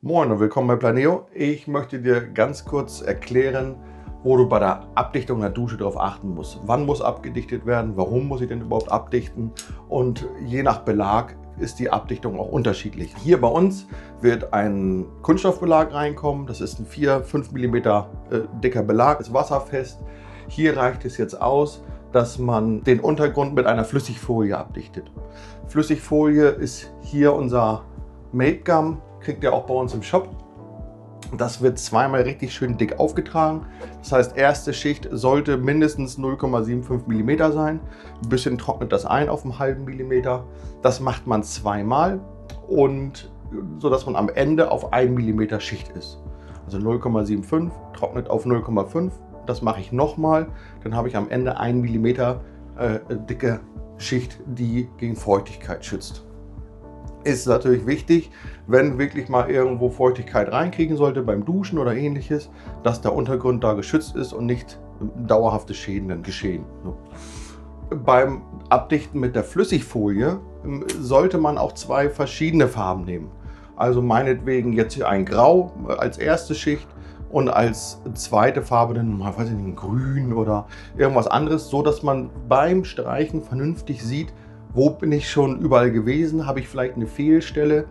Moin und willkommen bei Planeo. Ich möchte dir ganz kurz erklären, wo du bei der Abdichtung der Dusche darauf achten musst. Wann muss abgedichtet werden, warum muss ich denn überhaupt abdichten und je nach Belag ist die Abdichtung auch unterschiedlich. Hier bei uns wird ein Kunststoffbelag reinkommen, das ist ein 4-5 mm dicker Belag, ist wasserfest. Hier reicht es jetzt aus, dass man den Untergrund mit einer Flüssigfolie abdichtet. Flüssigfolie ist hier unser Made Gum, kriegt ihr auch bei uns im Shop. Das wird zweimal richtig schön dick aufgetragen. Das heißt, erste Schicht sollte mindestens 0,75 mm sein. Ein bisschen trocknet das ein auf einem halben Millimeter. Das macht man zweimal und so dass man am Ende auf 1 mm Schicht ist. Also 0,75 trocknet auf 0,5. Das mache ich nochmal. Dann habe ich am Ende 1 mm dicke Schicht, die gegen Feuchtigkeit schützt. Ist natürlich wichtig, wenn wirklich mal irgendwo Feuchtigkeit reinkriegen sollte beim Duschen oder ähnliches, dass der Untergrund da geschützt ist und nicht dauerhafte Schäden geschehen. Beim Abdichten mit der Flüssigfolie sollte man auch zwei verschiedene Farben nehmen. Also meinetwegen jetzt hier ein Grau als erste Schicht und als zweite Farbe dann mal, weiß ich nicht, ein Grün oder irgendwas anderes, so dass man beim Streichen vernünftig sieht, wo bin ich schon überall gewesen, habe ich vielleicht eine Fehlstelle,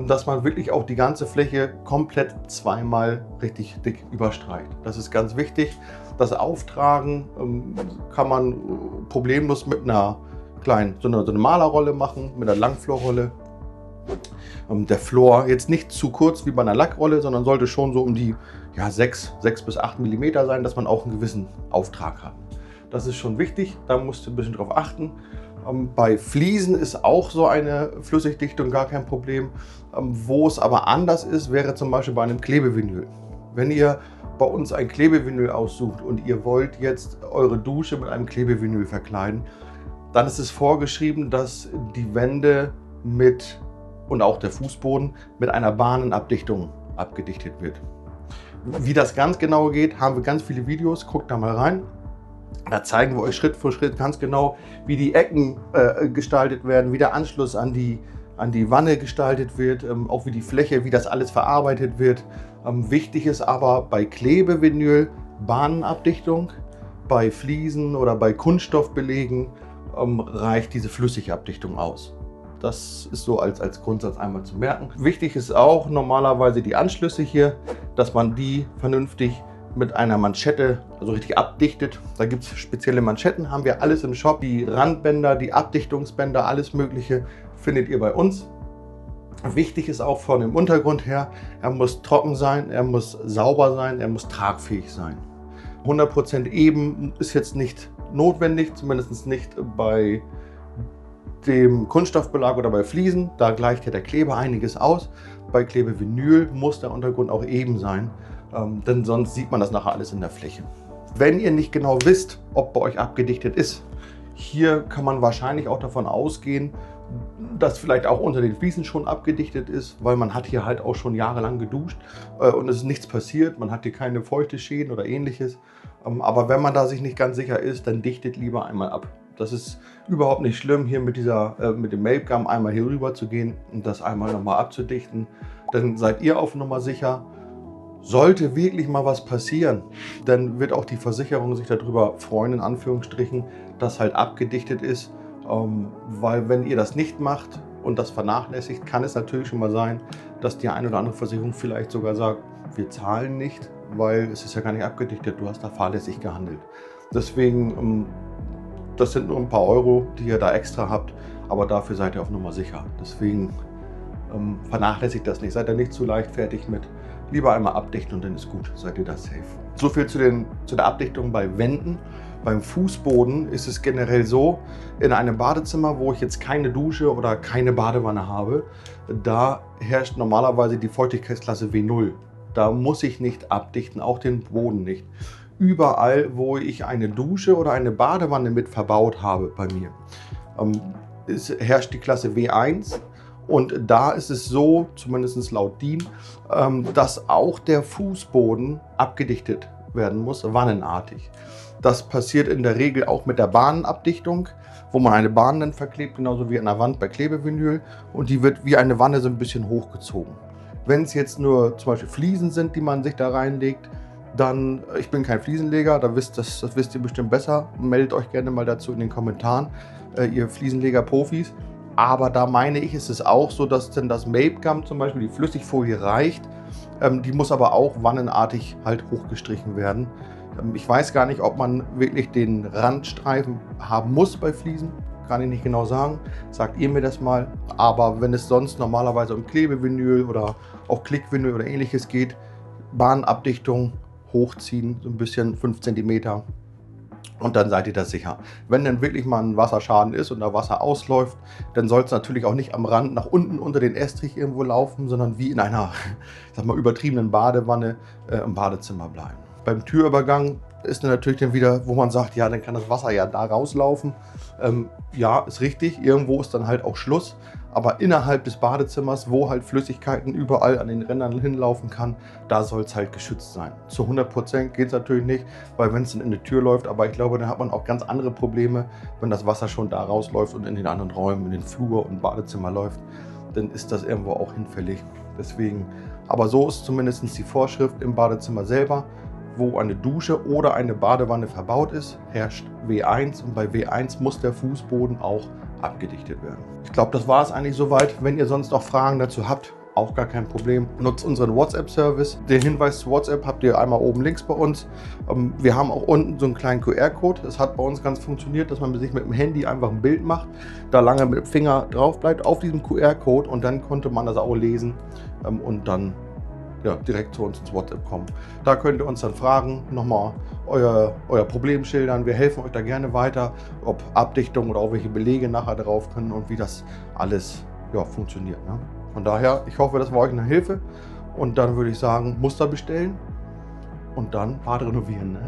dass man wirklich auch die ganze Fläche komplett zweimal richtig dick überstreicht. Das ist ganz wichtig. Das Auftragen kann man problemlos mit einer kleinen, so eine Malerrolle machen, mit einer Langflorrolle. Der Flor jetzt nicht zu kurz wie bei einer Lackrolle, sondern sollte schon so um die 6 bis 8 mm sein, dass man auch einen gewissen Auftrag hat. Das ist schon wichtig, da musst du ein bisschen drauf achten. Bei Fliesen ist auch so eine Flüssigdichtung gar kein Problem. Wo es aber anders ist, wäre zum Beispiel bei einem Klebevinyl. Wenn ihr bei uns ein Klebevinyl aussucht und ihr wollt jetzt eure Dusche mit einem Klebevinyl verkleiden, dann ist es vorgeschrieben, dass die Wände und auch der Fußboden mit einer Bahnenabdichtung abgedichtet wird. Wie das ganz genau geht, haben wir ganz viele Videos, guckt da mal rein. Da zeigen wir euch Schritt für Schritt ganz genau, wie die Ecken gestaltet werden, wie der Anschluss an die Wanne gestaltet wird, auch wie die Fläche, wie das alles verarbeitet wird. Wichtig ist aber bei Klebevinyl Bahnenabdichtung, bei Fliesen oder bei Kunststoffbelegen reicht diese Flüssigabdichtung aus. Das ist so als Grundsatz einmal zu merken. Wichtig ist auch normalerweise die Anschlüsse hier, dass man die vernünftig mit einer Manschette, also richtig abdichtet. Da gibt es spezielle Manschetten, haben wir alles im Shop. Die Randbänder, die Abdichtungsbänder, alles Mögliche findet ihr bei uns. Wichtig ist auch von dem Untergrund her, er muss trocken sein, er muss sauber sein, er muss tragfähig sein. 100% eben ist jetzt nicht notwendig, zumindest nicht bei dem Kunststoffbelag oder bei Fliesen. Da gleicht ja der Kleber einiges aus. Bei Klebevinyl muss der Untergrund auch eben sein. Denn sonst sieht man das nachher alles in der Fläche. Wenn ihr nicht genau wisst, ob bei euch abgedichtet ist, hier kann man wahrscheinlich auch davon ausgehen, dass vielleicht auch unter den Fliesen schon abgedichtet ist, weil man hat hier halt auch schon jahrelang geduscht und es ist nichts passiert, man hat hier keine feuchte Schäden oder ähnliches. Aber wenn man da sich nicht ganz sicher ist, dann dichtet lieber einmal ab. Das ist überhaupt nicht schlimm, hier mit dem Made Gum einmal hier rüber zu gehen und das einmal nochmal abzudichten. Dann seid ihr auf Nummer sicher. Sollte wirklich mal was passieren, dann wird auch die Versicherung sich darüber freuen, in Anführungsstrichen, dass halt abgedichtet ist. Weil wenn ihr das nicht macht und das vernachlässigt, kann es natürlich schon mal sein, dass die eine oder andere Versicherung vielleicht sogar sagt, wir zahlen nicht, weil es ist ja gar nicht abgedichtet, du hast da fahrlässig gehandelt. Deswegen, das sind nur ein paar Euro, die ihr da extra habt, aber dafür seid ihr auf Nummer sicher. Deswegen vernachlässigt das nicht, seid ihr nicht zu leichtfertig mit. Lieber einmal abdichten und dann ist gut, seid ihr da safe. So viel zu der Abdichtung bei Wänden. Beim Fußboden ist es generell so, in einem Badezimmer, wo ich jetzt keine Dusche oder keine Badewanne habe, da herrscht normalerweise die Feuchtigkeitsklasse W0. Da muss ich nicht abdichten, auch den Boden nicht. Überall, wo ich eine Dusche oder eine Badewanne mit verbaut habe bei mir, herrscht die Klasse W1. Und da ist es so, zumindest laut DIN, dass auch der Fußboden abgedichtet werden muss, wannenartig. Das passiert in der Regel auch mit der Bahnenabdichtung, wo man eine Bahn dann verklebt, genauso wie an der Wand bei Klebevinyl. Und die wird wie eine Wanne so ein bisschen hochgezogen. Wenn es jetzt nur zum Beispiel Fliesen sind, die man sich da reinlegt, dann, ich bin kein Fliesenleger, das wisst ihr bestimmt besser. Meldet euch gerne mal dazu in den Kommentaren, ihr Fliesenleger-Profis. Aber da meine ich, ist es auch so, dass denn das Mape Gum zum Beispiel, die Flüssigfolie reicht. Die muss aber auch wannenartig halt hochgestrichen werden. Ich weiß gar nicht, ob man wirklich den Randstreifen haben muss bei Fliesen. Kann ich nicht genau sagen. Sagt ihr mir das mal. Aber wenn es sonst normalerweise um Klebevinyl oder auch Klickvinyl oder ähnliches geht, Bahnabdichtung hochziehen, so ein bisschen 5 cm. Und dann seid ihr da sicher. Wenn dann wirklich mal ein Wasserschaden ist und da Wasser ausläuft, dann soll es natürlich auch nicht am Rand nach unten unter den Estrich irgendwo laufen, sondern wie in einer, ich sag mal, übertriebenen Badewanne im Badezimmer bleiben. Beim Türübergang ist dann natürlich dann wieder, wo man sagt, ja, dann kann das Wasser ja da rauslaufen. Ja, ist richtig, irgendwo ist dann halt auch Schluss. Aber innerhalb des Badezimmers, wo halt Flüssigkeiten überall an den Rändern hinlaufen kann, da soll es halt geschützt sein. Zu 100% geht es natürlich nicht, weil wenn es dann in die Tür läuft, aber ich glaube, dann hat man auch ganz andere Probleme, wenn das Wasser schon da rausläuft und in den anderen Räumen, in den Flur und Badezimmer läuft, dann ist das irgendwo auch hinfällig. Deswegen, aber so ist zumindest die Vorschrift im Badezimmer selber. Wo eine Dusche oder eine Badewanne verbaut ist, herrscht W1 und bei W1 muss der Fußboden auch abgedichtet werden. Ich glaube, das war es eigentlich soweit. Wenn ihr sonst noch Fragen dazu habt, auch gar kein Problem. Nutzt unseren WhatsApp-Service. Den Hinweis zu WhatsApp habt ihr einmal oben links bei uns. Wir haben auch unten so einen kleinen QR-Code. Das hat bei uns ganz funktioniert, dass man sich mit dem Handy einfach ein Bild macht, da lange mit dem Finger drauf bleibt auf diesem QR-Code und dann konnte man das auch lesen und dann ja, direkt zu uns ins WhatsApp kommen. Da könnt ihr uns dann fragen, nochmal euer Problem schildern. Wir helfen euch da gerne weiter, ob Abdichtung oder auch welche Belege nachher drauf können und wie das alles ja, funktioniert. Ne? Von daher, ich hoffe, das war euch eine Hilfe und dann würde ich sagen, Muster bestellen und dann Bad renovieren. Ne?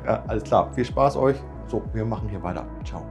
Ja, alles klar, viel Spaß euch. So, wir machen hier weiter. Ciao.